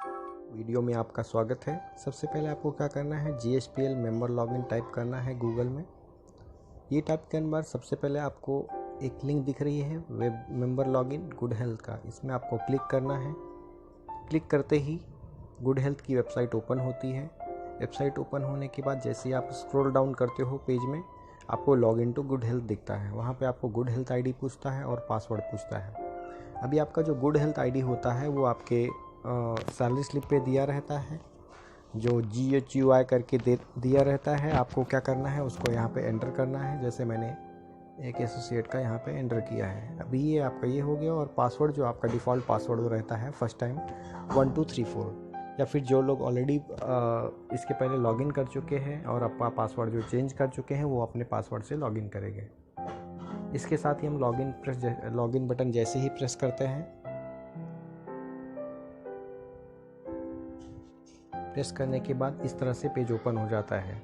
Video में आपका स्वागत है। सबसे पहले आपको क्या करना है, GSPL मेंबर लॉगिन टाइप करना है गूगल में। ये टाइप करने के बाद सबसे पहले आपको एक लिंक दिख रही है web member login good health का, इसमें आपको क्लिक करना है। क्लिक करते ही गुड हेल्थ की वेबसाइट ओपन होती है। वेबसाइट ओपन होने के बाद जैसे ही आप स्क्रॉल डाउन करते हो पेज में, आपको लॉगिन टू गुड हेल्थ दिखता है। वहाँ पे आपको गुड हेल्थ आईडी पूछता है और पासवर्ड पूछता है। अभी आपका जो गुड हेल्थ आईडी होता है वो आपके सैलरी स्लिप पे दिया रहता है, जो GHUI करके दिया रहता है। आपको क्या करना है, उसको यहाँ पे एंटर करना है। जैसे मैंने एक एसोसिएट का यहाँ पे एंटर किया है। अभी ये आपका ये हो गया। और पासवर्ड जो आपका डिफ़ॉल्ट पासवर्ड वो रहता है फर्स्ट टाइम 1 2 3 4, या फिर जो लोग ऑलरेडी इसके पहले लॉगिन कर चुके हैं और अपना पासवर्ड जो चेंज कर चुके हैं वो अपने पासवर्ड से लॉगिन करेंगे। इसके साथ ही हम लॉगिन बटन जैसे ही प्रेस करते हैं, प्रेस करने के बाद इस तरह से पेज ओपन हो जाता है।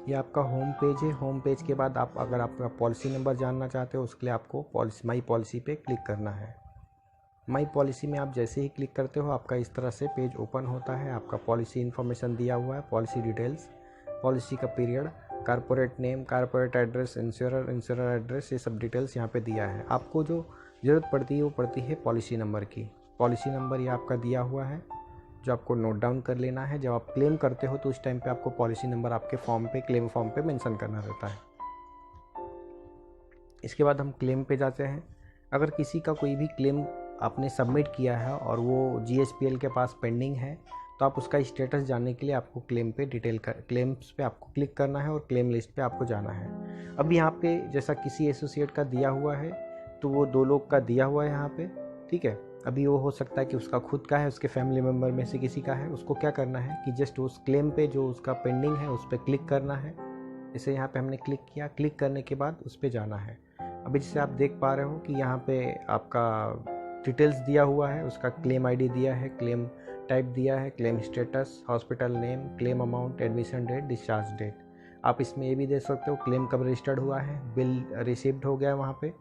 ये आपका होम पेज है। होम पेज के बाद आप अगर आपका पॉलिसी नंबर जानना चाहते हो उसके लिए आपको माई पॉलिसी पे क्लिक करना है। माई पॉलिसी में आप जैसे ही क्लिक करते हो आपका इस तरह से पेज ओपन होता है। आपका पॉलिसी इन्फॉर्मेशन दिया हुआ है, पॉलिसी डिटेल्स, पॉलिसी का period, corporate name, corporate address, insurer address, ये सब डिटेल्स यहाँ पे दिया है। आपको जो ज़रूरत पड़ती है वो पड़ती है पॉलिसी नंबर की। पॉलिसी नंबर ये आपका दिया हुआ है जो आपको नोट डाउन कर लेना है। जब आप क्लेम करते हो तो उस टाइम पे आपको पॉलिसी नंबर आपके फॉर्म पे, क्लेम फॉर्म पे मेंशन करना रहता है। इसके बाद हम क्लेम पे जाते हैं। अगर किसी का कोई भी क्लेम आपने सबमिट किया है और वो GSPL के पास पेंडिंग है तो आप उसका स्टेटस जानने के लिए आपको क्लेम्स पे आपको क्लिक करना है और क्लेम लिस्ट पे आपको जाना है। अब यहाँ पे जैसा किसी एसोसिएट का दिया हुआ है तो वो 2 लोग का दिया हुआ है यहाँ पे, ठीक है। अभी वो हो सकता है कि उसका खुद का है, उसके फैमिली मेम्बर में से किसी का है। उसको क्या करना है कि जस्ट उस क्लेम पे जो उसका पेंडिंग है उस पर क्लिक करना है। जैसे यहाँ पे हमने क्लिक किया, क्लिक करने के बाद उस पर जाना है। अभी जैसे आप देख पा रहे हो कि यहाँ पे आपका डिटेल्स दिया हुआ है, उसका क्लेम ID दिया है, क्लेम टाइप दिया है, claim status, hospital name, claim amount, admission date, discharge date. आप इसमें ये भी देख सकते हो क्लेम कब रजिस्टर्ड हुआ है, बिल रिसीव्ड हो गया है वहाँ पे।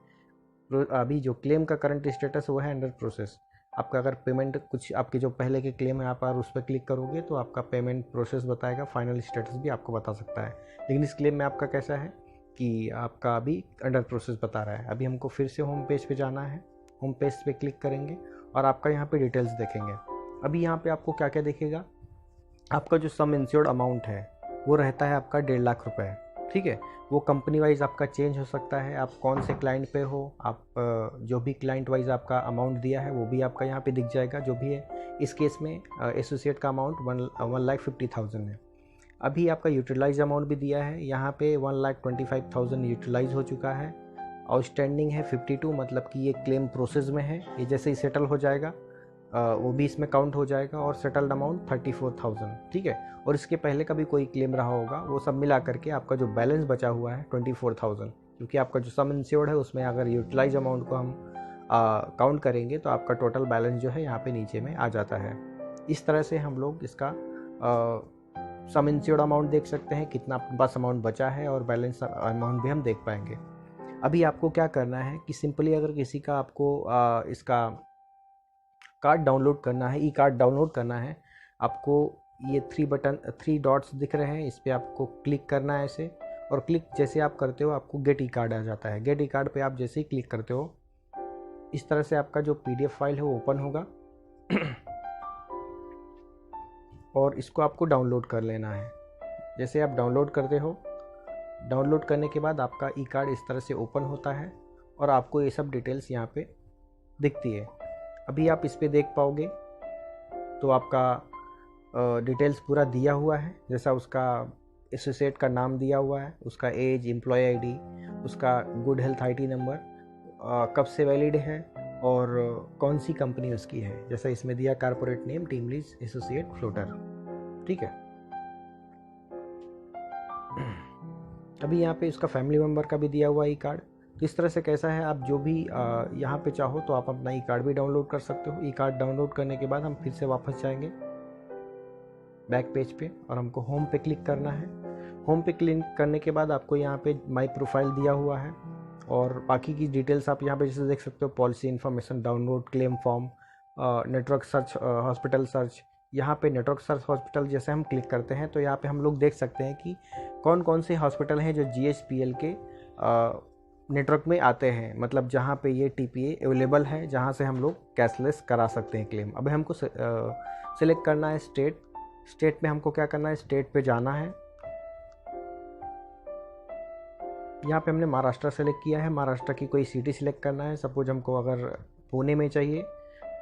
अभी जो क्लेम का करंट स्टेटस वो है अंडर प्रोसेस। आपका अगर पेमेंट कुछ आपके जो पहले के क्लेम है आप अगर उस पर क्लिक करोगे तो आपका पेमेंट प्रोसेस बताएगा, फाइनल स्टेटस भी आपको बता सकता है। लेकिन इस क्लेम में आपका कैसा है कि आपका अभी अंडर प्रोसेस बता रहा है। अभी हमको फिर से होम पेज पे जाना है। होम पेज पे क्लिक करेंगे और आपका यहाँ पे डिटेल्स देखेंगे। अभी यहाँ पे आपको क्या क्या दिखेगा, आपका जो सम इंश्योर्ड अमाउंट है वो रहता है आपका 1.5 लाख रुपए, ठीक है। वो कंपनी वाइज आपका चेंज हो सकता है, आप कौन से क्लाइंट पे हो, आप जो भी क्लाइंट वाइज आपका अमाउंट दिया है वो भी आपका यहाँ पे दिख जाएगा जो भी है। इस केस में एसोसिएट का अमाउंट 1,50,000 है। अभी आपका यूटिलाइज अमाउंट भी दिया है, यहाँ पे 1,25,000 यूटिलाइज हो चुका है। आउटस्टैंडिंग है 52, मतलब कि ये क्लेम प्रोसेस में है। ये जैसे ही सेटल हो जाएगा वो भी इसमें काउंट हो जाएगा। और सेटल्ड अमाउंट 34,000, ठीक है। और इसके पहले का भी कोई क्लेम रहा होगा वो सब मिला करके आपका जो बैलेंस बचा हुआ है 24,000, क्योंकि आपका जो सम इंश्योर्ड है उसमें अगर यूटिलाइज अमाउंट को हम काउंट करेंगे तो आपका टोटल बैलेंस जो है यहाँ पे नीचे में आ जाता है। इस तरह से हम लोग इसका सम इंश्योर्ड अमाउंट देख सकते हैं, कितना बस अमाउंट बचा है, और बैलेंस अमाउंट भी हम देख पाएंगे। अभी आपको क्या करना है कि सिंपली अगर किसी का आपको इसका कार्ड डाउनलोड करना है, ई-कार्ड डाउनलोड करना है, आपको ये 3 डॉट्स दिख रहे हैं, इस पर आपको क्लिक करना है ऐसे। और क्लिक जैसे आप करते हो आपको गेट ई-कार्ड आ जाता है। गेट ई-कार्ड पे आप जैसे ही क्लिक करते हो इस तरह से आपका जो PDF फाइल है वो ओपन होगा और इसको आपको डाउनलोड कर लेना है। जैसे आप डाउनलोड करते हो, डाउनलोड करने के बाद आपका ई-कार्ड इस तरह से ओपन होता है और आपको ये सब डिटेल्स यहाँ पे दिखती है। अभी आप इस पे देख पाओगे तो आपका डिटेल्स पूरा दिया हुआ है, जैसा उसका एसोसिएट का नाम दिया हुआ है, उसका एज, एम्प्लॉय ID, उसका गुड हेल्थ ID नंबर, कब से वैलिड है और कौन सी कंपनी उसकी है। जैसा इसमें दिया corporate name, team lease, associate, floater, ठीक है। अभी यहाँ पे उसका फैमिली मेम्बर का भी दिया हुआ है ई-कार्ड। तो इस तरह से कैसा है, आप जो भी यहाँ पे चाहो तो आप अपना ई-कार्ड भी डाउनलोड कर सकते हो। ई-कार्ड डाउनलोड करने के बाद हम फिर से वापस जाएंगे बैक पेज पे और हमको होम पे क्लिक करना है। होम पे क्लिक करने के बाद आपको यहाँ पे माई प्रोफाइल दिया हुआ है और बाकी की डिटेल्स आप यहाँ पे जैसे देख सकते हो, policy information, download, claim form, network search, hospital search, यहाँ पे नेटवर्क सर्च हॉस्पिटल जैसे हम क्लिक करते हैं तो यहाँ पे हम लोग देख सकते हैं कि कौन कौन से हॉस्पिटल हैं जो GSPL के नेटवर्क में आते हैं, मतलब जहाँ पे ये TPA अवेलेबल है, जहाँ से हम लोग कैशलेस करा सकते हैं क्लेम। अब हमको सिलेक्ट करना है स्टेट में हमको क्या करना है, स्टेट पे जाना है। यहाँ पे हमने महाराष्ट्र सेलेक्ट किया है, महाराष्ट्र की कोई सिटी सिलेक्ट करना है। सपोज हमको अगर पुणे में चाहिए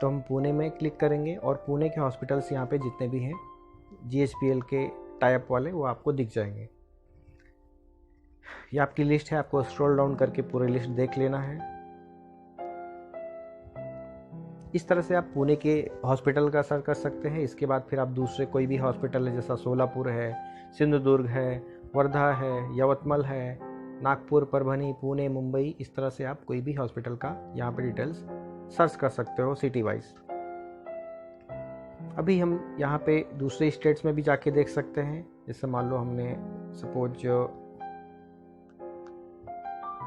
तो हम पुणे में क्लिक करेंगे और पुणे के हॉस्पिटल्स यहाँ पे जितने भी हैं GSPL के टाइप वाले वो आपको दिख जाएंगे। ये आपकी लिस्ट है, आपको स्क्रॉल डाउन करके पूरी लिस्ट देख लेना है। इस तरह से आप पुणे के हॉस्पिटल का सर्च कर सकते हैं। इसके बाद फिर आप दूसरे कोई भी हॉस्पिटल है, जैसा सोलापुर है, सिंधुदुर्ग है, वर्धा है, यवतमाल है, नागपुर, परभनी, पुणे, मुंबई, इस तरह से आप कोई भी हॉस्पिटल का यहाँ पे डिटेल्स सर्च कर सकते हो सिटी वाइज। अभी हम यहाँ पे दूसरे स्टेट्स में भी जाके देख सकते हैं। जैसे मान लो हमने सपोज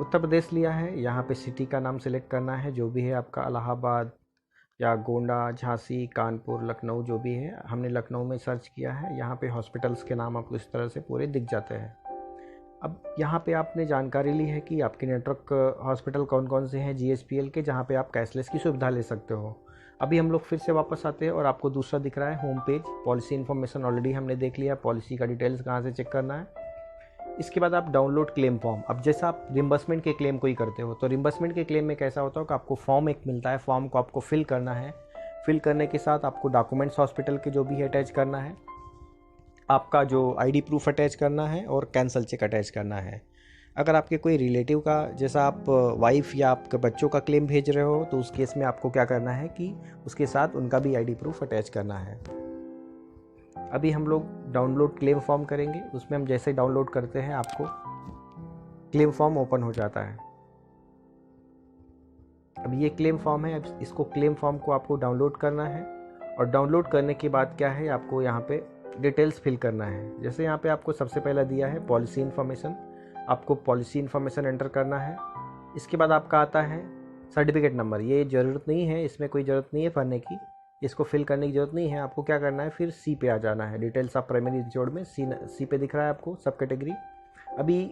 उत्तर प्रदेश लिया है, यहाँ पे सिटी का नाम सेलेक्ट करना है, जो भी है आपका, इलाहाबाद या गोंडा, झांसी, कानपुर, लखनऊ, जो भी है। हमने लखनऊ में सर्च किया है। यहाँ पे हॉस्पिटल्स के नाम आपको इस तरह से पूरे दिख जाते हैं। अब यहाँ पे आपने जानकारी ली है कि आपके नेटवर्क हॉस्पिटल कौन कौन से हैं GSPL के, जहाँ पे आप कैशलेस की सुविधा ले सकते हो। अभी हम लोग फिर से वापस आते हैं और आपको दूसरा दिख रहा है home page, policy information already हमने देख लिया, पॉलिसी का डिटेल्स कहाँ से चेक करना है। इसके बाद आप डाउनलोड क्लेम फॉर्म। अब जैसा आप रिम्बर्समेंट के क्लेम कोई करते हो तो रिम्बर्समेंट के क्लेम में कैसा होता है कि आपको फॉर्म एक मिलता है, फॉर्म को आपको फिल करना है। फिल करने के साथ आपको डॉक्यूमेंट्स हॉस्पिटल के जो भी है अटैच करना है, आपका जो ID प्रूफ अटैच करना है और कैंसल चेक अटैच करना है। अगर आपके कोई रिलेटिव का, जैसा आप वाइफ या आपके बच्चों का क्लेम भेज रहे हो, तो उस केस में आपको क्या करना है कि उसके साथ उनका भी ID प्रूफ अटैच करना है। अभी हम लोग डाउनलोड क्लेम फॉर्म करेंगे। उसमें हम जैसे डाउनलोड करते हैं आपको क्लेम फॉर्म ओपन हो जाता है। अब ये क्लेम फॉर्म है, अब इसको क्लेम फॉर्म को आपको डाउनलोड करना है और डाउनलोड करने के बाद क्या है, आपको यहाँ पे डिटेल्स फिल करना है। जैसे यहाँ पे आपको सबसे पहला दिया है पॉलिसी इन्फॉर्मेशन, आपको पॉलिसी इन्फॉर्मेशन एंटर करना है। इसके बाद आपका आता है सर्टिफिकेट नंबर। ये ज़रूरत नहीं है, इसमें कोई ज़रूरत नहीं है भरने की, इसको फिल करने की ज़रूरत नहीं है। आपको क्या करना है, फिर C पे आ जाना है। डिटेल्स ऑफ प्राइमरी इंश्योर्ड में C पे दिख रहा है आपको सब कैटेगरी। अभी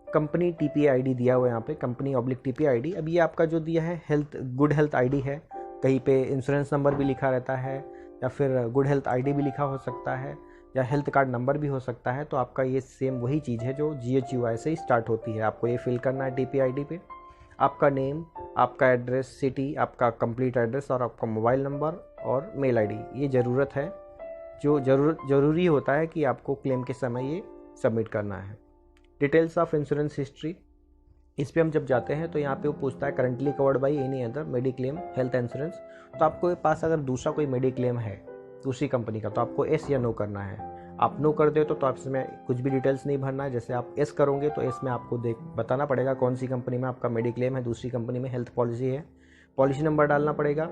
कंपनी TPA ID दिया हुआ है यहाँ पे, कंपनी /TPA ID। अब ये आपका जो दिया है हेल्थ गुड हेल्थ ID है, कहीं पे इंश्योरेंस नंबर भी लिखा रहता है या फिर गुड हेल्थ ID भी लिखा हो सकता है या हेल्थ कार्ड नंबर भी हो सकता है। तो आपका ये सेम वही चीज़ है जो GHUI से ही स्टार्ट होती है। आपको ये फिल करना है TPA ID पे। आपका नेम, आपका एड्रेस, सिटी, आपका कंप्लीट एड्रेस और आपका मोबाइल नंबर और मेल ID, ये ज़रूरत है, जो ज़रूरी होता है कि आपको क्लेम के समय ये सबमिट करना है। डिटेल्स ऑफ इंश्योरेंस हिस्ट्री, इस पे हम जब जाते हैं तो यहाँ पे वो पूछता है currently covered by any other mediclaim health insurance. तो आपके पास अगर दूसरा कोई मेडिक्लेम है दूसरी कंपनी का तो आपको S या नो करना है। आप नो कर दे तो आप इसमें कुछ भी डिटेल्स नहीं भरना है। जैसे आप S करोगे तो S में आपको बताना पड़ेगा कौन सी कंपनी में आपका मेडिक्लेम है, दूसरी कंपनी में हेल्थ पॉलिसी है। पॉलिसी नंबर डालना पड़ेगा,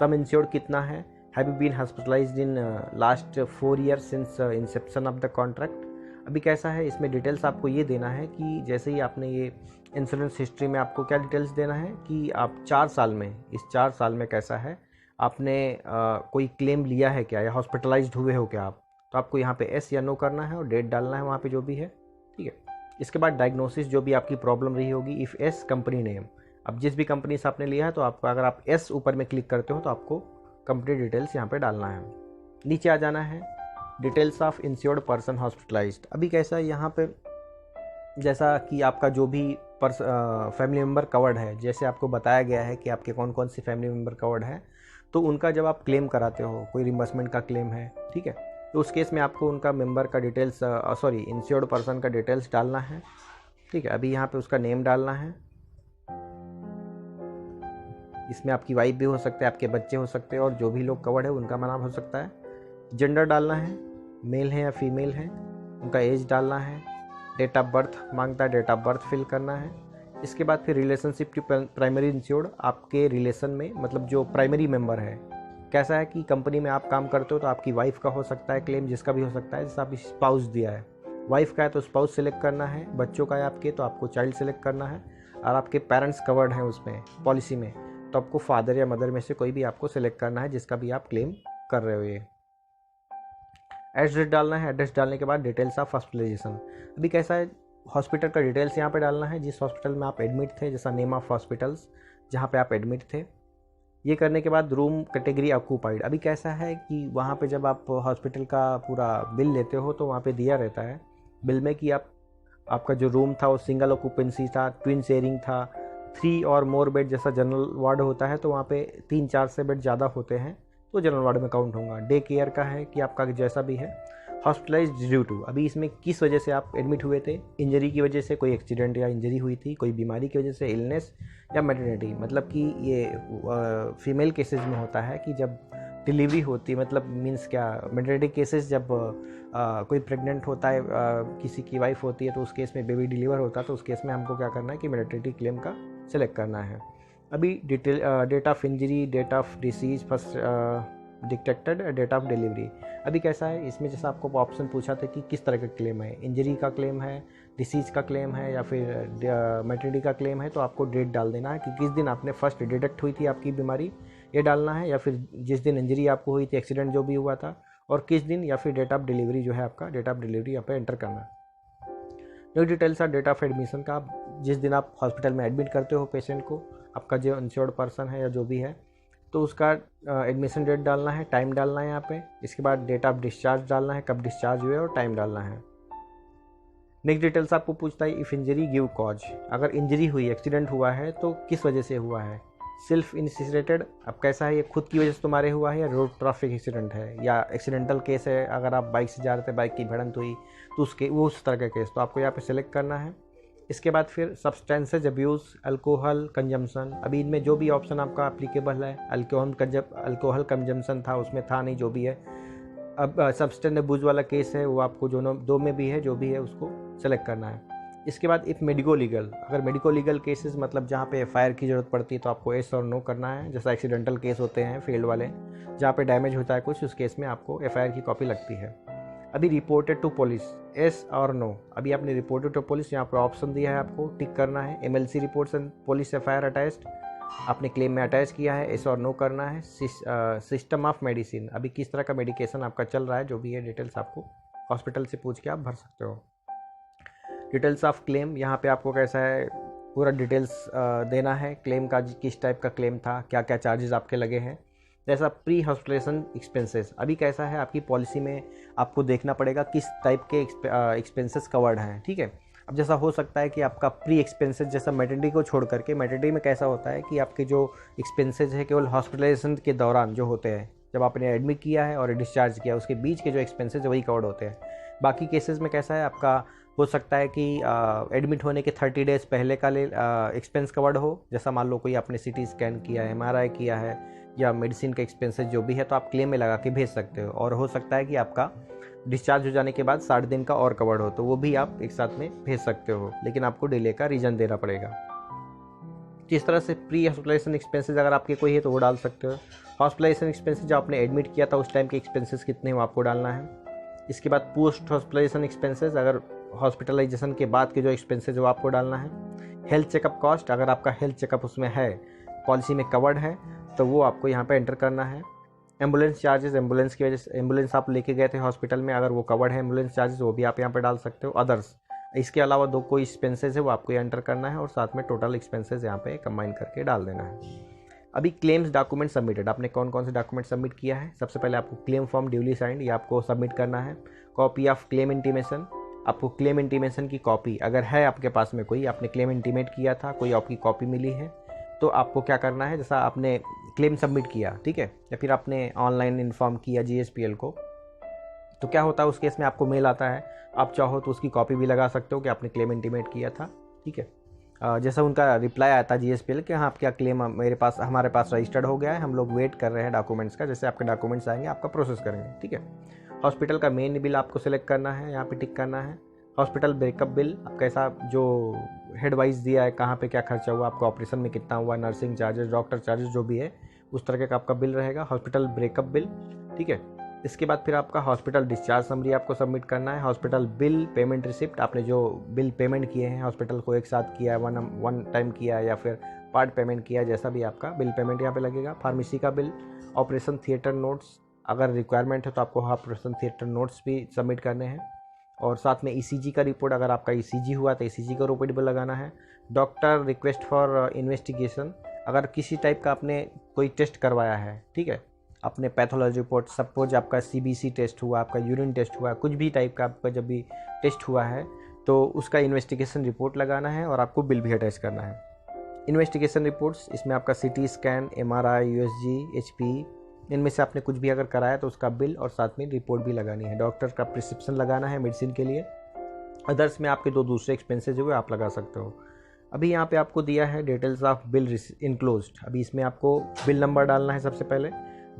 सम इंश्योर्ड कितना है, have you been hospitalised in last 4 years since inception of the contract. अभी कैसा है, इसमें डिटेल्स आपको ये देना है कि जैसे ही आपने ये इंश्योरेंस हिस्ट्री में आपको क्या डिटेल्स देना है कि आप 4 साल में, इस 4 साल में कैसा है, आपने कोई क्लेम लिया है क्या या हॉस्पिटलाइज्ड हुए हो क्या आप। तो आपको यहाँ पे S या नो करना है और डेट डालना है वहाँ पे जो भी है, ठीक है। इसके बाद डायग्नोसिस, जो भी आपकी प्रॉब्लम रही होगी, इफ़ S कंपनी नेम। अब जिस भी कंपनी से आपने लिया है तो आपको, अगर आप S ऊपर में क्लिक करते हो तो आपको कंपनी डिटेल्स यहाँ पे डालना है। नीचे आ जाना है, details of insured person hospitalised. अभी कैसा है यहाँ पे, जैसा कि आपका जो भी फैमिली मेम्बर कवर्ड है, जैसे आपको बताया गया है कि आपके कौन कौन से फैमिली मेम्बर कवर्ड है, तो उनका जब आप क्लेम कराते हो, कोई रिम्बर्समेंट का क्लेम है, ठीक है, तो उस केस में आपको उनका मेंबर का डिटेल्स, इंश्योर्ड पर्सन का डिटेल्स डालना है, ठीक है। अभी यहाँ पे उसका नेम डालना है। इसमें आपकी वाइफ भी हो सकते हैं, आपके बच्चे हो सकते हैं और जो भी लोग कवर्ड है उनका नाम हो सकता है। जेंडर डालना है, मेल है या फीमेल है, उनका एज डालना है, डेट ऑफ बर्थ मांगता है, डेट ऑफ बर्थ फिल करना है। इसके बाद फिर रिलेशनशिप टू प्राइमरी इंश्योर्ड, आपके रिलेशन में मतलब जो प्राइमरी मेंबर है, कैसा है कि कंपनी में आप काम करते हो तो आपकी वाइफ का हो सकता है क्लेम, जिसका भी हो सकता है। जैसे आप स्पाउस दिया है, वाइफ का है तो स्पाउस सेलेक्ट करना है, बच्चों का है आपके तो आपको चाइल्ड सेलेक्ट करना है, और आपके पेरेंट्स कवर्ड हैं उसमें पॉलिसी में तो आपको फादर या मदर में से कोई भी आपको सेलेक्ट करना है जिसका भी आप क्लेम कर रहे हो। ये एड्रेस डालना है। एड्रेस डालने के बाद डिटेल्स ऑफ हॉस्पिटलाइजेशन। अभी कैसा है, हॉस्पिटल का डिटेल्स यहाँ पे डालना है, जिस हॉस्पिटल में आप एडमिट थे, जैसा नेम ऑफ हॉस्पिटल्स जहाँ पे आप एडमिट थे। ये करने के बाद रूम कैटेगरी ऑक्यूपाइड। अभी कैसा है कि वहाँ पे जब आप हॉस्पिटल का पूरा बिल लेते हो तो वहाँ पे दिया रहता है बिल में कि आपका जो रूम था वो सिंगल ऑक्यूपेंसी था, ट्विन शेयरिंग था, 3 और मोर बेड जैसा जनरल वार्ड होता है तो वहाँ पे 3-4 से बेड ज़्यादा होते हैं तो जनरल वार्ड में काउंट होगा। डे केयर का है कि आपका जैसा भी है। हॉस्पिटलाइज्ड ड्यू टू, अभी इसमें किस वजह से आप एडमिट हुए थे, इंजरी की वजह से, कोई एक्सीडेंट या इंजरी हुई थी, कोई बीमारी की वजह से, इलनेस या मैटरनिटी। मतलब कि ये फीमेल केसेस में होता है कि जब डिलीवरी होती है, मतलब मीन्स क्या, मैटरनिटी केसेस जब कोई प्रेग्नेंट होता है, किसी की वाइफ होती है तो उस केस में बेबी डिलीवर होता है तो उस केस में हमको क्या करना है कि मैटरनिटी क्लेम का सिलेक्ट करना है। अभी detail date of injury, date of disease, first detected, date of delivery. अभी कैसा है, इसमें जैसा आपको ऑप्शन पूछा था कि किस तरह का क्लेम है, इंजरी का क्लेम है, डिसीज का क्लेम है या फिर मैटरनिटी का क्लेम है, तो आपको डेट डाल देना है कि किस दिन आपने फर्स्ट डिटेक्ट हुई थी आपकी बीमारी, ये डालना है, या फिर जिस दिन इंजरी आपको हुई थी, एक्सीडेंट जो भी हुआ था, और किस दिन, या फिर डेट ऑफ डिलीवरी जो है आपका, डेट ऑफ डिलीवरी यहाँ पे एंटर करना है। जो डिटेल्स है डेट ऑफ एडमिशन का, जिस दिन आप हॉस्पिटल में एडमिट करते हो पेशेंट को, आपका जो इंश्योर्ड पर्सन है या जो भी है, तो उसका एडमिशन डेट डालना है, टाइम डालना है यहाँ पे। इसके बाद डेट ऑफ डिस्चार्ज डालना है, कब डिस्चार्ज हुए और टाइम डालना है। नेक्स्ट डिटेल्स आपको पूछता है इफ़ इंजरी गिव कॉज, अगर इंजरी हुई, एक्सीडेंट हुआ है तो किस वजह से हुआ है। सेल्फ इनिशिएटेड, अब कैसा है, ये खुद की वजह से तुम्हारे हुआ है या रोड ट्रैफिक एक्सीडेंट है या एक्सीडेंटल केस है, अगर आप बाइक से जा रहे थे, बाइक की भिड़ंत हुई तो उसके वो उस तरह का केस, तो आपको यहाँ पे सिलेक्ट करना है। इसके बाद फिर सब्सटेंसेज अब्यूज़, अल्कोहल कंजम्पशन। अभी इनमें जो भी ऑप्शन आपका अप्लीकेबल है, अल्कोहल कंजम्पशन था उसमें था नहीं, जो भी है। अब सब्सटेंस अब्यूज़ वाला केस है वो आपको जो दो में भी है, जो भी है उसको सेलेक्ट करना है। इसके बाद इफ़ मेडिको लीगल, अगर मेडिको लीगल केसेस मतलब जहाँ पे एफआईआर की ज़रूरत पड़ती है तो आपको एस और नो करना है। जैसा एक्सीडेंटल केस होते हैं फील्ड वाले, जहाँ पे डैमेज होता है कुछ, उस केस में आपको एफआईआर की कॉपी लगती है। अभी रिपोर्टेड टू पुलिस, एस और नो। अभी आपने रिपोर्टेड टू पुलिस, यहाँ पर ऑप्शन दिया है, आपको टिक करना है। MLC reports and police FIR attached, आपने क्लेम में अटैच किया है, एस और नो करना है। सिस्टम ऑफ मेडिसिन, अभी किस तरह का मेडिकेशन आपका चल रहा है, जो भी है डिटेल्स आपको हॉस्पिटल से पूछ के आप भर सकते हो। डिटेल्स ऑफ क्लेम, यहाँ पे आपको कैसा है पूरा डिटेल्स देना है, क्लेम का किस टाइप का क्लेम था, क्या क्या चार्जेस आपके लगे हैं। जैसा प्री हॉस्पिटलाइजेशन एक्सपेंसेस, अभी कैसा है आपकी पॉलिसी में आपको देखना पड़ेगा किस टाइप के एक्सपेंसेस कवर्ड हैं, ठीक है। अब जैसा हो सकता है कि आपका प्री एक्सपेंसेस, जैसा मैटरनिटी को छोड़ करके, मैटरनिटी में कैसा होता है कि आपके जो एक्सपेंसेस है केवल हॉस्पिटलाइजेशन के दौरान जो होते हैं, जब आपने एडमिट किया है और डिस्चार्ज किया, उसके बीच के जो एक्सपेंसेस है वही कवर्ड होते हैं। बाकी केसेस में कैसा है, आपका हो सकता है कि एडमिट होने के 30 डेज़ पहले का एक्सपेंस कवर्ड हो, जैसा मान लो कोई आपने सीटी स्कैन किया है, एमआरआई किया है, या मेडिसिन का एक्सपेंसेस जो भी है, तो आप क्लेम में लगा के भेज सकते हो। और हो सकता है कि आपका डिस्चार्ज हो जाने के बाद 60 दिन का और कवर्ड हो, तो वो भी आप एक साथ में भेज सकते हो, लेकिन आपको डिले का रीज़न देना पड़ेगा। जिस तरह से प्री हॉस्पिटलाइजेशन एक्सपेंसेस अगर आपके कोई है तो वो डाल सकते हो। हॉस्पिटलाइजेशन एक्सपेंसेस जो आपने एडमिट किया था उस टाइम के एक्सपेंसेस कितने हो आपको डालना है। इसके बाद पोस्ट हॉस्पिटलाइजेशन एक्सपेंसेस, अगर हॉस्पिटलाइजेशन के बाद के जो एक्सपेंसेस वो आपको डालना है। हेल्थ चेकअप कॉस्ट, अगर आपका हेल्थ चेकअप उसमें है, पॉलिसी में कवर्ड है, तो वो आपको यहाँ पे एंटर करना है। एम्बुलेंस चार्जेस, एम्बुलेंस की वजह से एम्बुलेंस आप लेके गए थे हॉस्पिटल में, अगर वो कवर्ड है एम्बुलेंस चार्जेस, वो भी आप यहाँ पे डाल सकते हो। अदर्स, इसके अलावा दो कोई एक्सपेंसेस है वो आपको एंटर करना है, और साथ में टोटल एक्सपेंसेस यहाँ पे कंबाइन करके डाल देना है। अभी क्लेम्स डॉक्यूमेंट सबमिटेड, आपने कौन कौन से डॉक्यूमेंट सबमिट किया है। सबसे पहले आपको क्लेम फॉर्म ड्यूली साइंड, ये आपको सबमिट करना है। कॉपी ऑफ क्लेम इंटीमेशन, आपको क्लेम इंटीमेशन की कॉपी अगर है आपके पास में, कोई आपने क्लेम इंटीमेट किया था, कोई आपकी कॉपी मिली है, तो आपको क्या करना है, जैसा आपने क्लेम सबमिट किया, ठीक है, या फिर आपने ऑनलाइन इन्फॉर्म किया GSPL को, तो क्या होता है उस केस में आपको मेल आता है, आप चाहो तो उसकी कॉपी भी लगा सकते हो कि आपने क्लेम इंटीमेट किया था, ठीक है। जैसा उनका रिप्लाई आया था GSPL कि हाँ आपका क्लेम हमारे पास रजिस्टर्ड हो गया है, हम लोग वेट कर रहे हैं डॉक्यूमेंट्स का, जैसे आपके डॉक्यूमेंट्स आएंगे आपका प्रोसेस करेंगे, ठीक है। हॉस्पिटल का मेन बिल आपको सिलेक्ट करना है, यहाँ पे टिक करना है। हॉस्पिटल ब्रेकअप बिल, आपका ऐसा जो हेड वाइज दिया है, कहाँ पे क्या खर्चा हुआ, आपको ऑपरेशन में कितना हुआ, नर्सिंग चार्जेस, डॉक्टर चार्जेस जो भी है, उस तरह का आपका बिल रहेगा, हॉस्पिटल ब्रेकअप बिल, ठीक है। इसके बाद फिर आपका हॉस्पिटल डिस्चार्ज समरी आपको सबमिट करना है। हॉस्पिटल बिल पेमेंट रिसिप्ट, आपने जो बिल पेमेंट किए हैं हॉस्पिटल को एक साथ किया है, वन टाइम किया है या फिर पार्ट पेमेंट किया है, जैसा भी आपका बिल पेमेंट यहाँ पे लगेगा। फार्मेसी का बिल, ऑपरेशन थिएटर नोट्स, अगर रिक्वायरमेंट है तो आपको ऑपरेशन थिएटर नोट्स भी सबमिट करने हैं, और साथ में ईसीजी का रिपोर्ट, अगर आपका ईसीजी हुआ तो ईसीजी का रिपोर्ट भी लगाना है। डॉक्टर रिक्वेस्ट फॉर इन्वेस्टिगेशन, अगर किसी टाइप का आपने कोई टेस्ट करवाया है, ठीक है, अपने पैथोलॉजी रिपोर्ट, सपोज आपका सीबीसी टेस्ट हुआ, आपका यूरिन टेस्ट हुआ, कुछ भी टाइप का आपका जब भी टेस्ट हुआ है तो उसका इन्वेस्टिगेशन रिपोर्ट लगाना है और आपको बिल भी अटैच करना है। इन्वेस्टिगेशन रिपोर्ट्स, इसमें आपका CT scan, MRI, USG, HP, इनमें से आपने कुछ भी अगर कराया तो उसका बिल और साथ में रिपोर्ट भी लगानी है। डॉक्टर का प्रिस्क्रिप्शन लगाना है मेडिसिन के लिए। अदर्स में आपके 2 दूसरे एक्सपेंसेस हुए आप लगा सकते हो। अभी यहाँ पे आपको दिया है डिटेल्स ऑफ बिल इनक्लोज्ड। अभी इसमें आपको बिल नंबर डालना है, सबसे पहले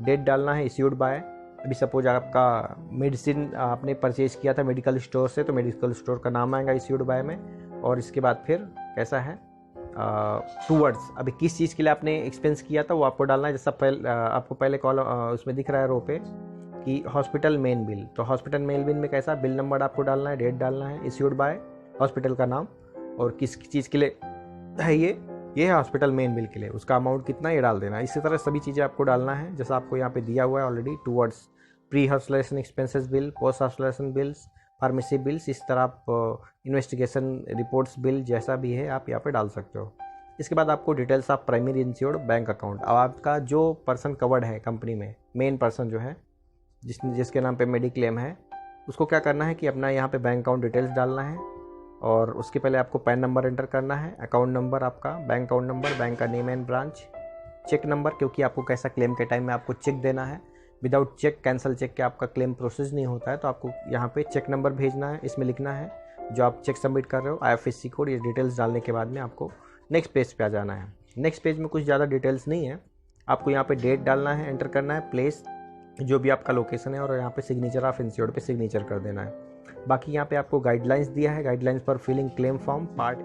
डेट डालना है, इश्यूड बाय। अभी सपोज आपका मेडिसिन आपने परचेज किया था मेडिकल स्टोर से, तो मेडिकल स्टोर का नाम आएगा इश्यूड बाय में, और इसके बाद फिर कैसा है टूवर्ड्स, अभी किस चीज़ के लिए आपने एक्सपेंस किया था वो आपको डालना है। जैसा आपको पहले कॉल उसमें दिख रहा है रो पे कि हॉस्पिटल मेन बिल, तो हॉस्पिटल मेन बिल में कैसा बिल नंबर आपको डालना है, डेट डालना है, इश्यूड बाय, हॉस्पिटल का नाम, और किस चीज़ के लिए है ये है हॉस्पिटल मेन बिल के लिए, उसका अमाउंट कितना ये डाल देना। इसी तरह सभी चीज़ें आपको डालना है जैसा आपको यहाँ पे दिया हुआ है already. Towards pre hospitalisation expenses bill, post hospitalisation bills, pharmacy bills, इस तरह आप इन्वेस्टिगेशन रिपोर्ट्स बिल जैसा भी है आप यहाँ पे डाल सकते हो। इसके बाद आपको details of primary insured bank account, अब आपका जो पर्सन कवर्ड है कंपनी में, मेन पर्सन जो है जिसके नाम पे मेडिक्लेम है, उसको क्या करना है कि अपना यहाँ पे बैंक अकाउंट डिटेल्स डालना है, और उसके पहले आपको पैन नंबर एंटर करना है, अकाउंट नंबर आपका, बैंक अकाउंट नंबर, बैंक का name and branch, cheque number, क्योंकि आपको कैसा क्लेम के टाइम में आपको चेक देना है। विदाउट चेक, कैंसिल चेक के आपका क्लेम प्रोसेस नहीं होता है, तो आपको यहाँ पे चेक नंबर भेजना है, इसमें लिखना है जो आप चेक सबमिट कर रहे हो, IFSC कोड, ये डिटेल्स डालने के बाद में आपको नेक्स्ट पेज पे आ जाना है। नेक्स्ट पेज में कुछ ज़्यादा डिटेल्स नहीं है, आपको यहाँ पे डेट डालना है, एंटर करना है, प्लेस जो भी आपका लोकेशन है, और यहाँ पे सिग्नेचर ऑफ इंश्योर्ड पे सिग्नेचर कर देना है। बाकी यहाँ पे आपको गाइडलाइंस दिया है, guidelines for filling claim form part